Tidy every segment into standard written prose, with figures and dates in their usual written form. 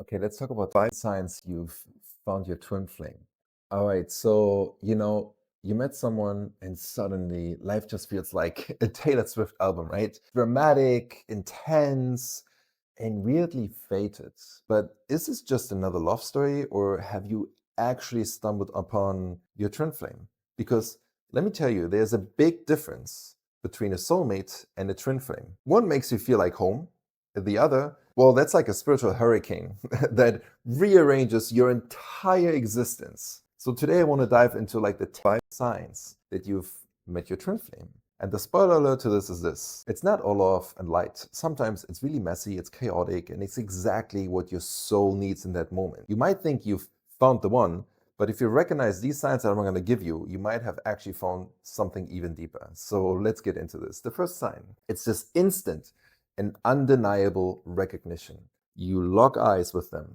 Okay, let's talk about five signs you've found your twin flame. All right, so you met someone and suddenly life just feels like a Taylor Swift album, right? Dramatic, intense, and weirdly fated. But is this just another love story, or have you actually stumbled upon your twin flame? Because let me tell you, there's a big difference between a soulmate and a twin flame. One makes you feel like home, the other, well, that's like a spiritual hurricane that rearranges your entire existence. So today I want to dive into like the five signs that you've met your twin flame. And the spoiler alert to this is this. It's not all off and light. Sometimes it's really messy, it's chaotic, and it's exactly what your soul needs in that moment. You might think you've found the one, but if you recognize these signs that I'm going to give you, you might have actually found something even deeper. So let's get into this. The first sign, it's this instant and undeniable recognition. You lock eyes with them,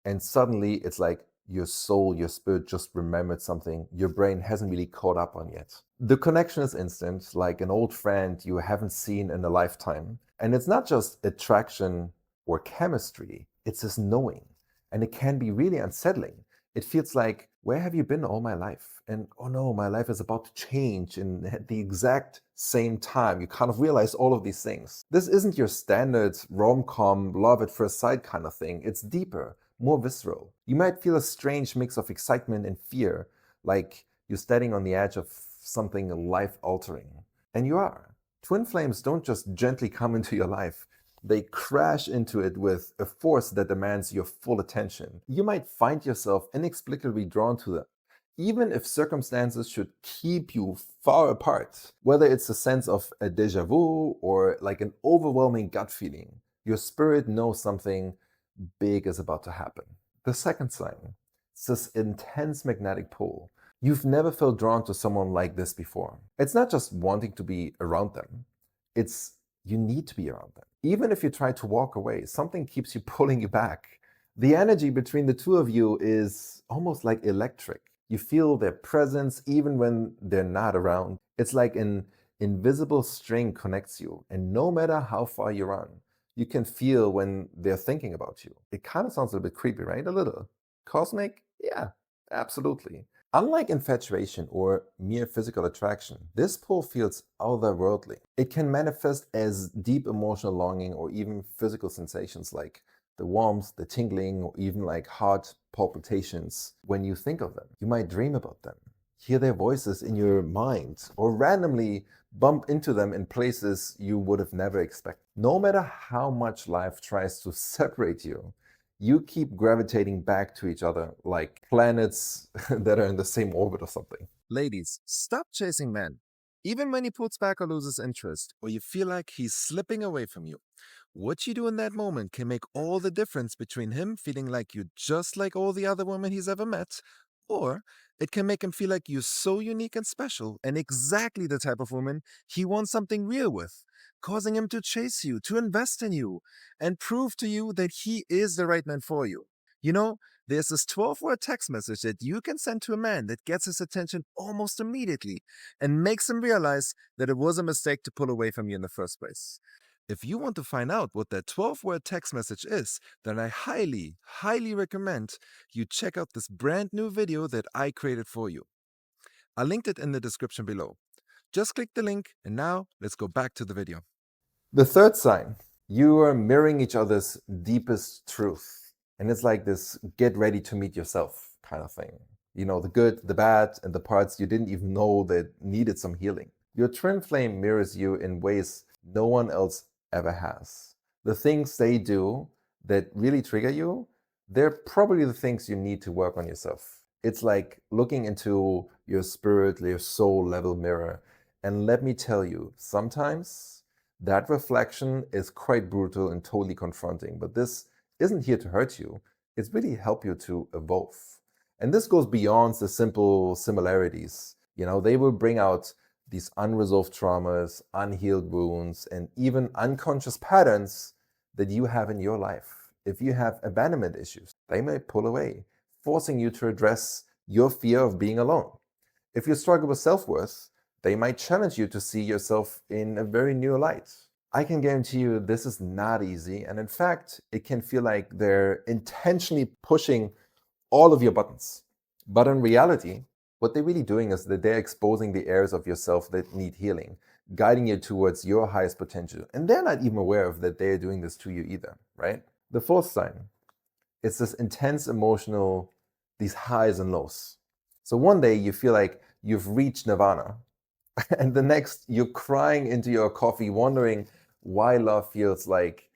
and suddenly it's like your soul, your spirit just remembered something your brain hasn't really caught up on yet. The connection is instant, like an old friend you haven't seen in a lifetime. And it's not just attraction or chemistry, it's this knowing. And it can be really unsettling. It feels like, where have you been all my life? And oh no, my life is about to change. And at the exact same time, you kind of realize all of these things. This isn't your standard rom-com, love at first sight kind of thing. It's deeper, more visceral. You might feel a strange mix of excitement and fear, like you're standing on the edge of something life-altering. And you are. Twin flames don't just gently come into your life. They crash into it with a force that demands your full attention. You might find yourself inexplicably drawn to them, even if circumstances should keep you far apart. Whether it's a sense of a déjà vu or like an overwhelming gut feeling, your spirit knows something big is about to happen. The second sign, it's this intense magnetic pull. You've never felt drawn to someone like this before. It's not just wanting to be around them, it's you need to be around them. Even if you try to walk away, something keeps you pulling you back. The energy between the two of you is almost like electric. You feel their presence even when they're not around. It's like an invisible string connects you, and no matter how far you run, you can feel when they're thinking about you. It kind of sounds a little bit creepy, right? A little. Cosmic? Yeah, absolutely. Unlike infatuation or mere physical attraction, this pull feels otherworldly. It can manifest as deep emotional longing or even physical sensations like the warmth, the tingling, or even like heart palpitations when you think of them. You might dream about them, hear their voices in your mind, or randomly bump into them in places you would have never expected. No matter how much life tries to separate you, you keep gravitating back to each other like planets that are in the same orbit or something. Ladies, stop chasing men. Even when he pulls back or loses interest, or you feel like he's slipping away from you, what you do in that moment can make all the difference between him feeling like you just like all the other women he's ever met, or it can make him feel like you're so unique and special and exactly the type of woman he wants something real with, causing him to chase you, to invest in you, and prove to you that he is the right man for you. You know, there's this 12-word text message that you can send to a man that gets his attention almost immediately and makes him realize that it was a mistake to pull away from you in the first place. If you want to find out what that 12-word text message is, then I highly recommend you check out this brand new video that I created for you. I linked it in the description below. Just click the link, and now let's go back to the video. The third sign, you are mirroring each other's deepest truth. And it's like this get ready to meet yourself kind of thing. The good, the bad, and the parts you didn't even know that needed some healing. Your twin flame mirrors you in ways no one else ever has. The things they do that really trigger you, they're probably the things you need to work on yourself. It's like looking into your spirit, your soul level mirror. And let me tell you, sometimes that reflection is quite brutal and totally confronting, but this isn't here to hurt you. It's really help you to evolve. And this goes beyond the simple similarities. They will bring out these unresolved traumas, unhealed wounds, and even unconscious patterns that you have in your life. If you have abandonment issues, they may pull away, forcing you to address your fear of being alone. If you struggle with self-worth, they might challenge you to see yourself in a very new light. I can guarantee you this is not easy. And in fact, it can feel like they're intentionally pushing all of your buttons. But in reality, what they're really doing is that they're exposing the areas of yourself that need healing, guiding you towards your highest potential. And they're not even aware of that they're doing this to you either, right? The fourth sign, it's this intense emotional, these highs and lows. So one day you feel like you've reached nirvana, and the next you're crying into your coffee, wondering why love feels like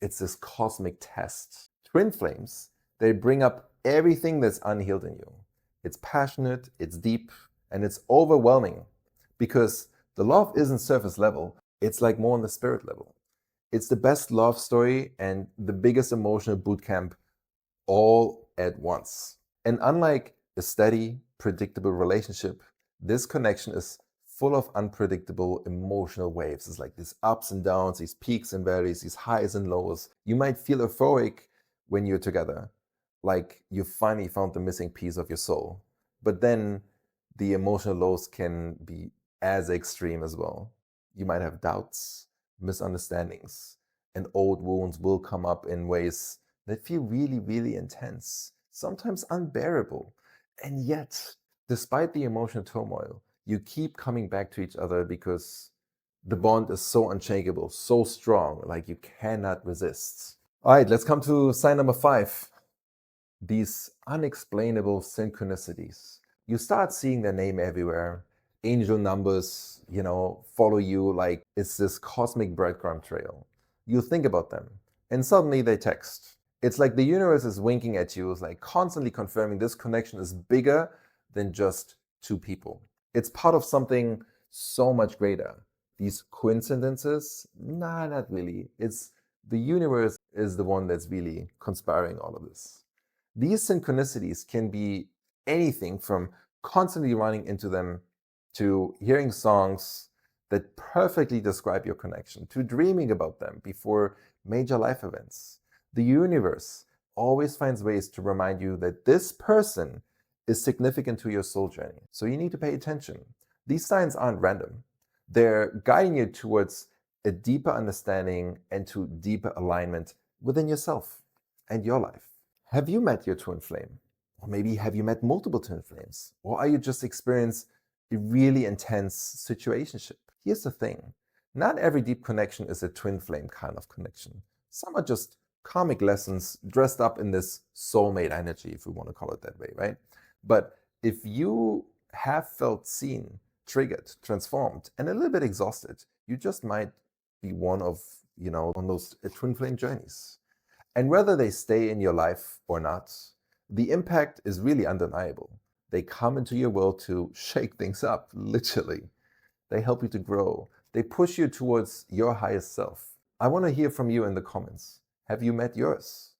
it's this cosmic test. Twin flames, they bring up everything that's unhealed in you. It's passionate, it's deep, and it's overwhelming because the love isn't surface level, it's like more on the spirit level. It's the best love story and the biggest emotional boot camp all at once. And unlike a steady, predictable relationship, this connection is full of unpredictable emotional waves. It's like these ups and downs, these peaks and valleys, these highs and lows. You might feel euphoric when you're together, like you finally found the missing piece of your soul. But then the emotional lows can be as extreme as well. You might have doubts, misunderstandings, and old wounds will come up in ways that feel really, really intense, sometimes unbearable. And yet, despite the emotional turmoil, you keep coming back to each other because the bond is so unshakable, so strong, like you cannot resist. All right, let's come to sign number 5. These unexplainable synchronicities. You start seeing their name everywhere. Angel numbers, follow you like it's this cosmic breadcrumb trail. You think about them, and suddenly they text. It's like the universe is winking at you, it's like constantly confirming this connection is bigger than just two people. It's part of something so much greater. These coincidences? Nah, not really. It's the universe is the one that's really conspiring all of this. These synchronicities can be anything from constantly running into them to hearing songs that perfectly describe your connection, to dreaming about them before major life events. The universe always finds ways to remind you that this person is significant to your soul journey. So you need to pay attention. These signs aren't random. They're guiding you towards a deeper understanding and to deeper alignment within yourself and your life. Have you met your twin flame? Or maybe have you met multiple twin flames? Or are you just experiencing a really intense situationship? Here's the thing. Not every deep connection is a twin flame kind of connection. Some are just karmic lessons dressed up in this soulmate energy, if we want to call it that way, right? But if you have felt seen, triggered, transformed, and a little bit exhausted, you just might be one of, on those twin flame journeys. And whether they stay in your life or not, the impact is really undeniable. They come into your world to shake things up, literally. They help you to grow. They push you towards your highest self. I want to hear from you in the comments. Have you met yours?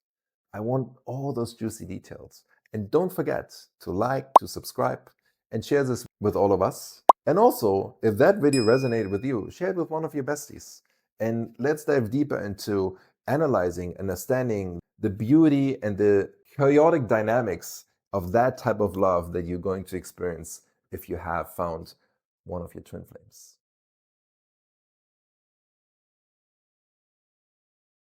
I want all those juicy details. And don't forget to like, to subscribe, and share this with all of us. And also, if that video resonated with you, share it with one of your besties. And let's dive deeper into analyzing, understanding the beauty and the chaotic dynamics of that type of love that you're going to experience if you have found one of your twin flames.